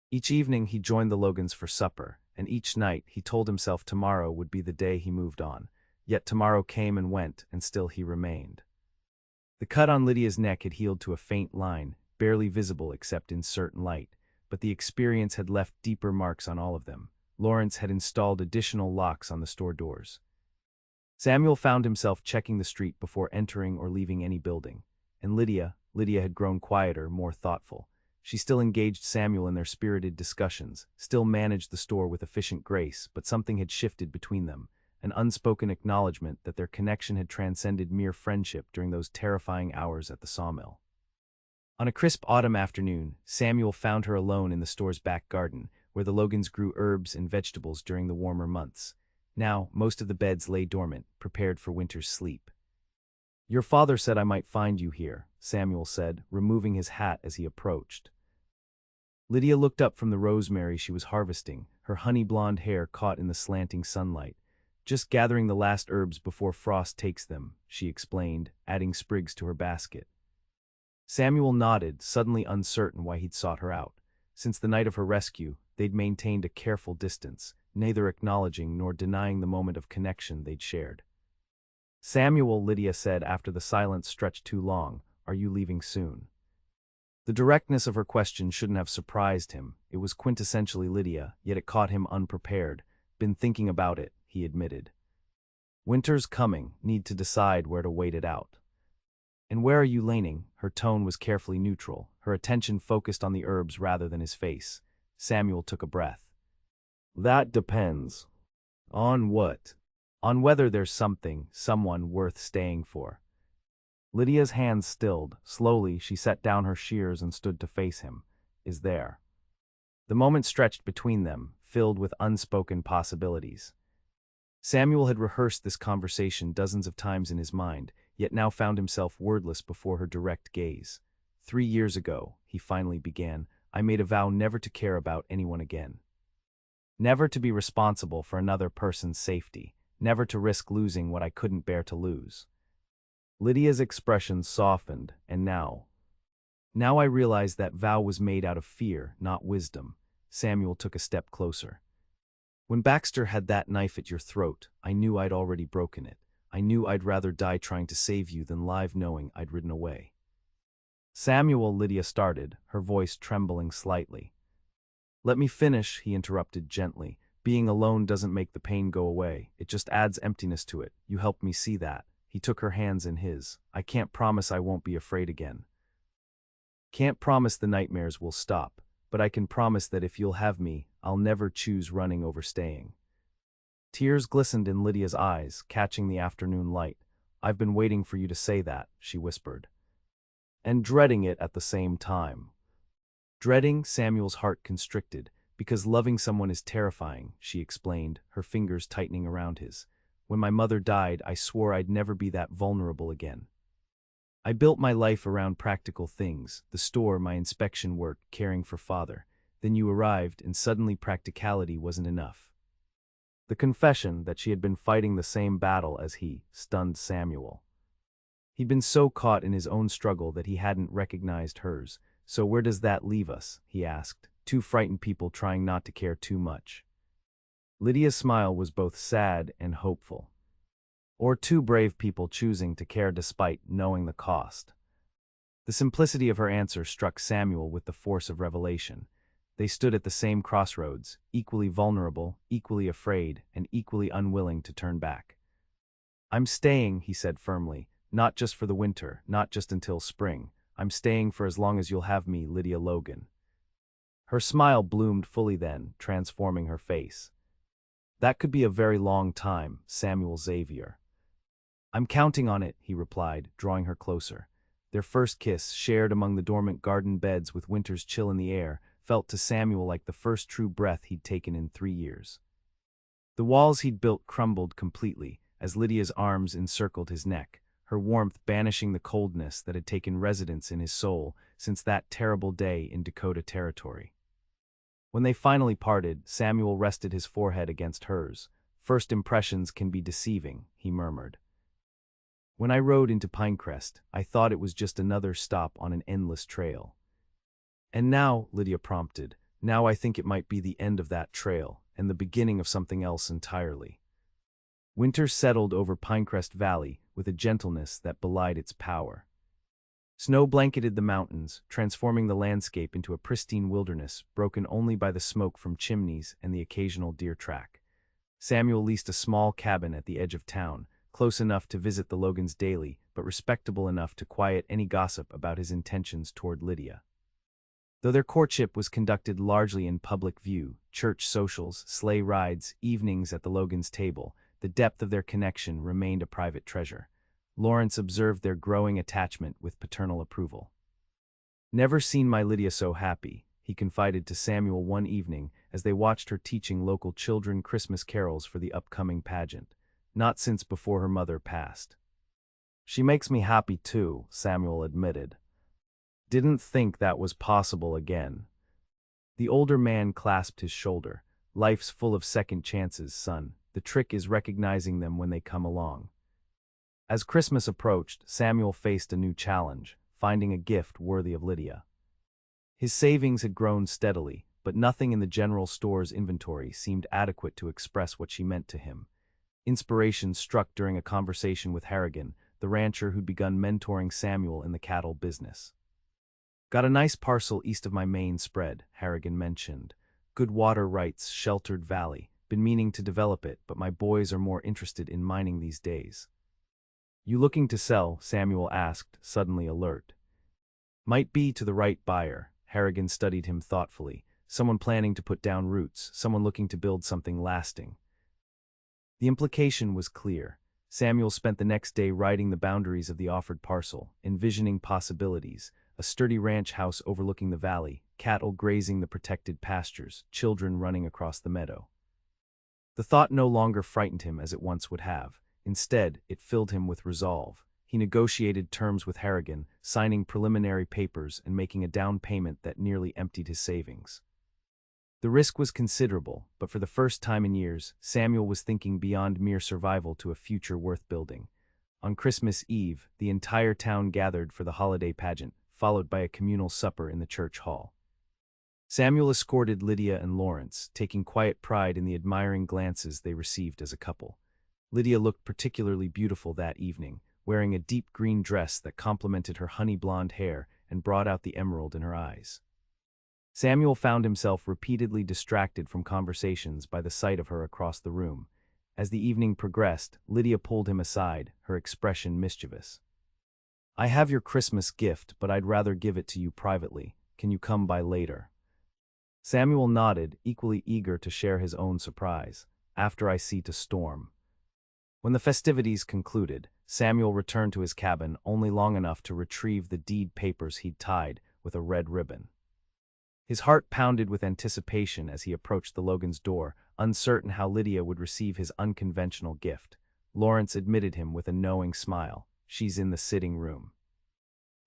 Each evening he joined the Logans for supper, and each night he told himself tomorrow would be the day he moved on. Yet tomorrow came and went, and still he remained. The cut on Lydia's neck had healed to a faint line, barely visible except in certain light, but the experience had left deeper marks on all of them. Lawrence had installed additional locks on the store doors. Samuel found himself checking the street before entering or leaving any building. And Lydia had grown quieter, more thoughtful. She still engaged Samuel in their spirited discussions, still managed the store with efficient grace, but something had shifted between them, an unspoken acknowledgement that their connection had transcended mere friendship during those terrifying hours at the sawmill. On a crisp autumn afternoon, Samuel found her alone in the store's back garden, where the Logans grew herbs and vegetables during the warmer months. Now, most of the beds lay dormant, prepared for winter's sleep. "Your father said I might find you here," Samuel said, removing his hat as he approached. Lydia looked up from the rosemary she was harvesting, her honey-blonde hair caught in the slanting sunlight. "Just gathering the last herbs before frost takes them," she explained, adding sprigs to her basket. Samuel nodded, suddenly uncertain why he'd sought her out. Since the night of her rescue, they'd maintained a careful distance, neither acknowledging nor denying the moment of connection they'd shared. "Samuel," Lydia said after the silence stretched too long, "are you leaving soon?" The directness of her question shouldn't have surprised him. It was quintessentially Lydia, yet it caught him unprepared. "Been thinking about it," he admitted. "Winter's coming, need to decide where to wait it out." "And where are you leaning?" Her tone was carefully neutral, her attention focused on the herbs rather than his face. Samuel took a breath. "That depends." "On what?" "On whether there's someone worth staying for." Lydia's hands stilled. Slowly, she set down her shears and stood to face him. Is there? The moment stretched between them, filled with unspoken possibilities. Samuel had rehearsed this conversation dozens of times in his mind, yet now found himself wordless before her direct gaze. 3 years ago, he finally began, I made a vow never to care about anyone again. Never to be responsible for another person's safety, never to risk losing what I couldn't bear to lose. Lydia's expression softened, and now I realized that vow was made out of fear, not wisdom. Samuel took a step closer. When Baxter had that knife at your throat, I knew I'd already broken it. I knew I'd rather die trying to save you than live knowing I'd ridden away. Samuel, Lydia started, her voice trembling slightly. Let me finish, he interrupted gently. Being alone doesn't make the pain go away. It just adds emptiness to it. You helped me see that. He took her hands in his. I can't promise I won't be afraid again. Can't promise the nightmares will stop, but I can promise that if you'll have me, I'll never choose running over staying. Tears glistened in Lydia's eyes, catching the afternoon light. I've been waiting for you to say that, she whispered. And dreading it at the same time. Dreading, Samuel's heart constricted, because loving someone is terrifying, she explained, her fingers tightening around his. When my mother died, I swore I'd never be that vulnerable again. I built my life around practical things, the store, my inspection work, caring for father. Then you arrived, and suddenly practicality wasn't enough. The confession that she had been fighting the same battle as he stunned Samuel. He'd been so caught in his own struggle that he hadn't recognized hers. So where does that leave us? He asked, two frightened people trying not to care too much. Lydia's smile was both sad and hopeful. Or two brave people choosing to care despite knowing the cost. The simplicity of her answer struck Samuel with the force of revelation. They stood at the same crossroads, equally vulnerable, equally afraid, and equally unwilling to turn back. I'm staying, he said firmly, not just for the winter, not just until spring. I'm staying for as long as you'll have me, Lydia Logan. Her smile bloomed fully then, transforming her face. That could be a very long time, Samuel Xavier. I'm counting on it, he replied, drawing her closer. Their first kiss, shared among the dormant garden beds with winter's chill in the air, felt to Samuel like the first true breath he'd taken in 3 years. The walls he'd built crumbled completely, as Lydia's arms encircled his neck, her warmth banishing the coldness that had taken residence in his soul since that terrible day in Dakota Territory. When they finally parted, Samuel rested his forehead against hers. First impressions can be deceiving, he murmured. When I rode into Pinecrest, I thought it was just another stop on an endless trail. And now, Lydia prompted, now I think it might be the end of that trail, and the beginning of something else entirely. Winter settled over Pinecrest Valley with a gentleness that belied its power. Snow blanketed the mountains, transforming the landscape into a pristine wilderness, broken only by the smoke from chimneys and the occasional deer track. Samuel leased a small cabin at the edge of town, close enough to visit the Logans daily, but respectable enough to quiet any gossip about his intentions toward Lydia. Though their courtship was conducted largely in public view, church socials, sleigh rides, evenings at the Logans' table, the depth of their connection remained a private treasure. Lawrence observed their growing attachment with paternal approval. Never seen my Lydia so happy, he confided to Samuel one evening as they watched her teaching local children Christmas carols for the upcoming pageant, not since before her mother passed. She makes me happy too, Samuel admitted. Didn't think that was possible again. The older man clasped his shoulder. Life's full of second chances, son. The trick is recognizing them when they come along. As Christmas approached, Samuel faced a new challenge, finding a gift worthy of Lydia. His savings had grown steadily, but nothing in the general store's inventory seemed adequate to express what she meant to him. Inspiration struck during a conversation with Harrigan, the rancher who'd begun mentoring Samuel in the cattle business. Got a nice parcel east of my main spread, Harrigan mentioned. Good water rights, sheltered valley. Been meaning to develop it, but my boys are more interested in mining these days. You looking to sell? Samuel asked, suddenly alert. Might be to the right buyer. Harrigan studied him thoughtfully. Someone planning to put down roots, someone looking to build something lasting. The implication was clear. Samuel spent the next day writing the boundaries of the offered parcel, envisioning possibilities: a sturdy ranch house overlooking the valley, cattle grazing the protected pastures, children running across the meadow. The thought no longer frightened him as it once would have. Instead, it filled him with resolve. He negotiated terms with Harrigan, signing preliminary papers and making a down payment that nearly emptied his savings. The risk was considerable, but for the first time in years, Samuel was thinking beyond mere survival to a future worth building. On Christmas Eve, the entire town gathered for the holiday pageant, followed by a communal supper in the church hall. Samuel escorted Lydia and Lawrence, taking quiet pride in the admiring glances they received as a couple. Lydia looked particularly beautiful that evening, wearing a deep green dress that complemented her honey-blonde hair and brought out the emerald in her eyes. Samuel found himself repeatedly distracted from conversations by the sight of her across the room. As the evening progressed, Lydia pulled him aside, her expression mischievous. "I have your Christmas gift, but I'd rather give it to you privately. Can you come by later?" Samuel nodded, equally eager to share his own surprise. "After I see to storm." When the festivities concluded, Samuel returned to his cabin only long enough to retrieve the deed papers he'd tied with a red ribbon. His heart pounded with anticipation as he approached the Logan's door, uncertain how Lydia would receive his unconventional gift. Lawrence admitted him with a knowing smile. "She's in the sitting room.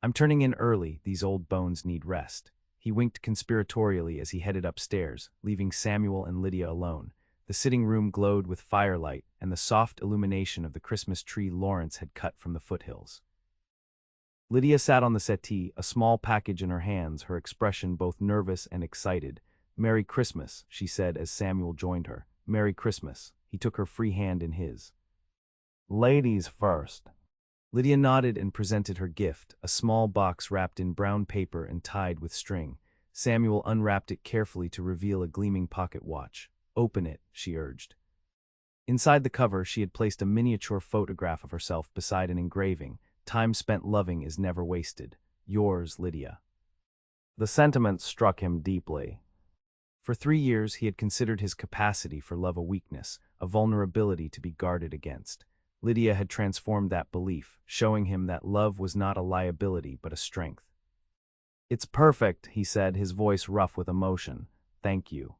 I'm turning in early, these old bones need rest." He winked conspiratorially as he headed upstairs, leaving Samuel and Lydia alone. The sitting room glowed with firelight and the soft illumination of the Christmas tree Lawrence had cut from the foothills. Lydia sat on the settee, a small package in her hands, her expression both nervous and excited. "Merry Christmas," she said as Samuel joined her. "Merry Christmas." He took her free hand in his. "Ladies first." Lydia nodded and presented her gift, a small box wrapped in brown paper and tied with string. Samuel unwrapped it carefully to reveal a gleaming pocket watch. "Open it," she urged. Inside the cover, she had placed a miniature photograph of herself beside an engraving. "Time spent loving is never wasted. Yours, Lydia." The sentiment struck him deeply. For 3 years, he had considered his capacity for love a weakness, a vulnerability to be guarded against. Lydia had transformed that belief, showing him that love was not a liability but a strength. "It's perfect," he said, his voice rough with emotion. "Thank you."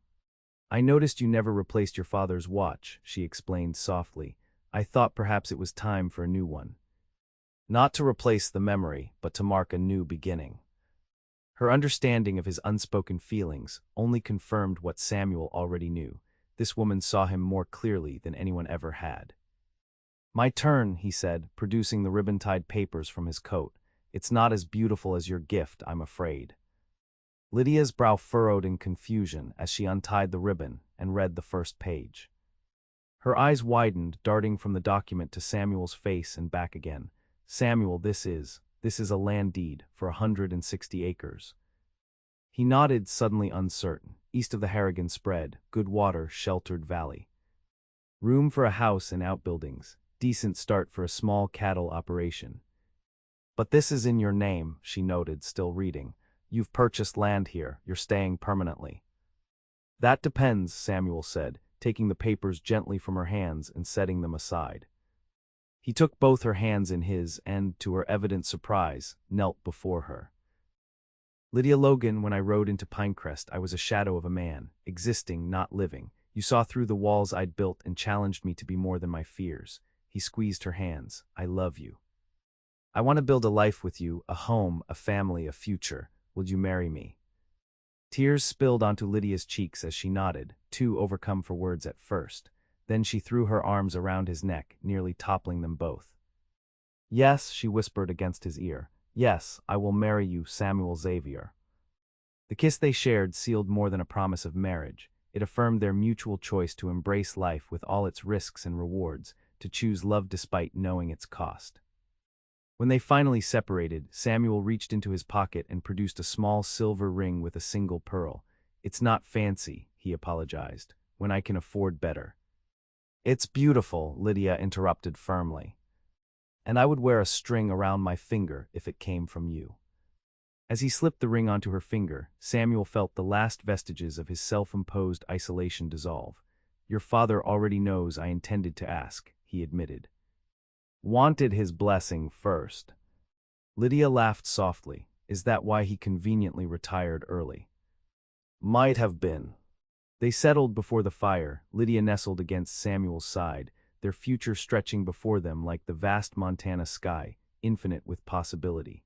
"I noticed you never replaced your father's watch," she explained softly. "I thought perhaps it was time for a new one." Not to replace the memory, but to mark a new beginning. Her understanding of his unspoken feelings only confirmed what Samuel already knew. This woman saw him more clearly than anyone ever had. "My turn," he said, producing the ribbon-tied papers from his coat. "It's not as beautiful as your gift, I'm afraid." Lydia's brow furrowed in confusion as she untied the ribbon and read the first page. Her eyes widened, darting from the document to Samuel's face and back again. "Samuel, this is a land deed for 160 acres. He nodded, suddenly uncertain. "East of the Harrigan spread, good water, sheltered valley. Room for a house and outbuildings. Decent start for a small cattle operation. But this is in your name," she noted, still reading. "You've purchased land here, you're staying permanently." "That depends," Samuel said, taking the papers gently from her hands and setting them aside. He took both her hands in his and, to her evident surprise, knelt before her. "Lydia Logan, when I rode into Pinecrest, I was a shadow of a man, existing, not living. You saw through the walls I'd built and challenged me to be more than my fears." He squeezed her hands. "I love you. I want to build a life with you, a home, a family, a future. Will you marry me?" Tears spilled onto Lydia's cheeks as she nodded, too overcome for words at first. Then she threw her arms around his neck, nearly toppling them both. "Yes," she whispered against his ear. "Yes, I will marry you, Samuel Xavier." The kiss they shared sealed more than a promise of marriage. It affirmed their mutual choice to embrace life with all its risks and rewards, to choose love despite knowing its cost. When they finally separated, Samuel reached into his pocket and produced a small silver ring with a single pearl. "It's not fancy," he apologized, "when I can afford better." "It's beautiful," Lydia interrupted firmly. "And I would wear a string around my finger if it came from you." As he slipped the ring onto her finger, Samuel felt the last vestiges of his self-imposed isolation dissolve. "Your father already knows I intended to ask," he admitted. wanted his blessing first. Lydia laughed softly. Is that why he conveniently retired early? Might have been. They settled before the fire, Lydia nestled against Samuel's side, their future stretching before them like the vast Montana sky, infinite with possibility.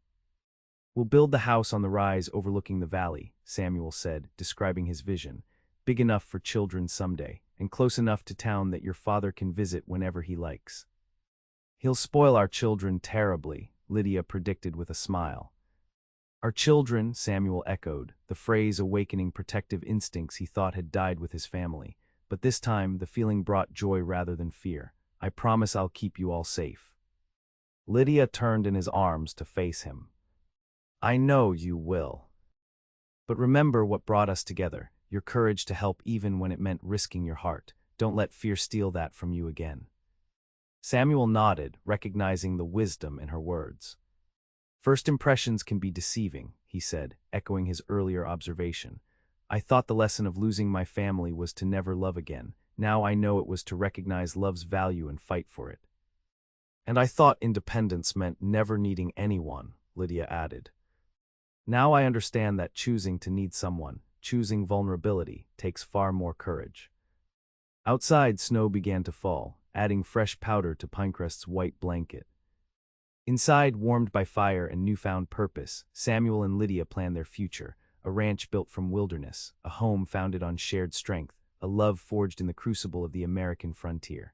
We'll build the house on the rise overlooking the valley, Samuel said, describing his vision, big enough for children someday, and close enough to town that your father can visit whenever he likes. He'll spoil our children terribly, Lydia predicted with a smile. Our children, Samuel echoed, the phrase awakening protective instincts he thought had died with his family, but this time the feeling brought joy rather than fear. I promise I'll keep you all safe. Lydia turned in his arms to face him. I know you will. But remember what brought us together, your courage to help even when it meant risking your heart. Don't let fear steal that from you again. Samuel nodded, recognizing the wisdom in her words. First impressions can be deceiving, he said, echoing his earlier observation. I thought the lesson of losing my family was to never love again. Now I know it was to recognize love's value and fight for it. And I thought independence meant never needing anyone, Lydia added. Now I understand that choosing to need someone, choosing vulnerability, takes far more courage. Outside, snow began to fall, adding fresh powder to Pinecrest's white blanket. Inside, warmed by fire and newfound purpose, Samuel and Lydia planned their future, a ranch built from wilderness, a home founded on shared strength, a love forged in the crucible of the American frontier.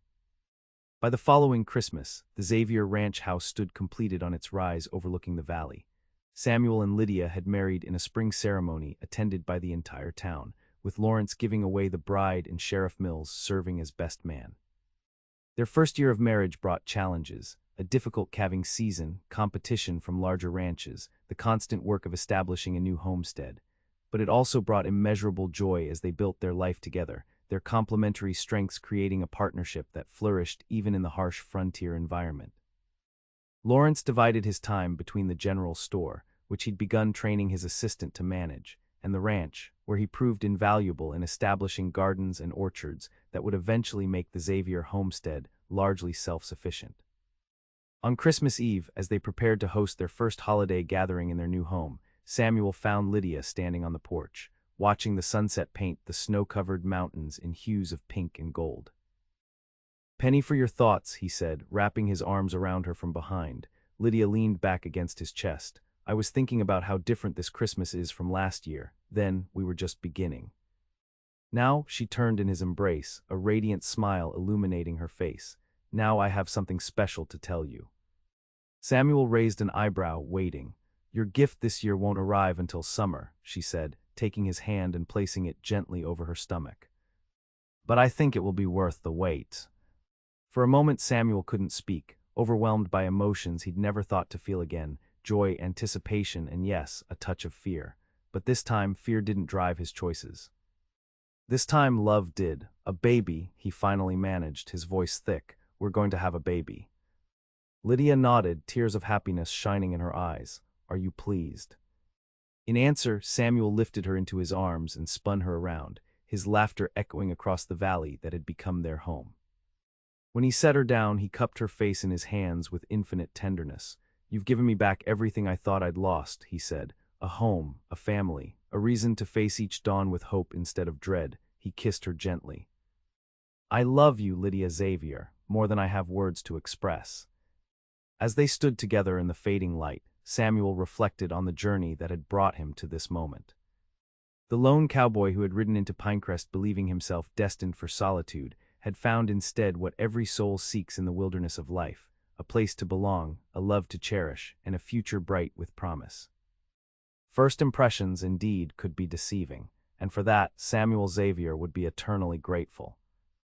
By the following Christmas, the Xavier ranch house stood completed on its rise overlooking the valley. Samuel and Lydia had married in a spring ceremony attended by the entire town, with Lawrence giving away the bride and Sheriff Mills serving as best man. Their first year of marriage brought challenges, a difficult calving season, competition from larger ranches, the constant work of establishing a new homestead. But it also brought immeasurable joy as they built their life together, their complementary strengths creating a partnership that flourished even in the harsh frontier environment. Lawrence divided his time between the general store, which he'd begun training his assistant to manage, and the ranch, where he proved invaluable in establishing gardens and orchards that would eventually make the Xavier homestead largely self-sufficient. On Christmas Eve, as they prepared to host their first holiday gathering in their new home, Samuel found Lydia standing on the porch, watching the sunset paint the snow-covered mountains in hues of pink and gold. Penny for your thoughts, he said, wrapping his arms around her from behind. Lydia leaned back against his chest. I was thinking about how different this Christmas is from last year. Then, we were just beginning. Now, she turned in his embrace, a radiant smile illuminating her face. Now I have something special to tell you. Samuel raised an eyebrow, waiting. Your gift this year won't arrive until summer, she said, taking his hand and placing it gently over her stomach. But I think it will be worth the wait. For a moment Samuel couldn't speak, overwhelmed by emotions he'd never thought to feel again, joy, anticipation, and yes, a touch of fear. But this time, fear didn't drive his choices. This time, love did. A baby, he finally managed, his voice thick. We're going to have a baby. Lydia nodded, tears of happiness shining in her eyes. Are you pleased? In answer, Samuel lifted her into his arms and spun her around, his laughter echoing across the valley that had become their home. When he set her down, he cupped her face in his hands with infinite tenderness. You've given me back everything I thought I'd lost, he said. A home, a family, a reason to face each dawn with hope instead of dread. He kissed her gently. I love you, Lydia Xavier, more than I have words to express. As they stood together in the fading light, Samuel reflected on the journey that had brought him to this moment. The lone cowboy who had ridden into Pinecrest believing himself destined for solitude had found instead what every soul seeks in the wilderness of life, a place to belong, a love to cherish, and a future bright with promise. First impressions, indeed, could be deceiving, and for that, Samuel Xavier would be eternally grateful.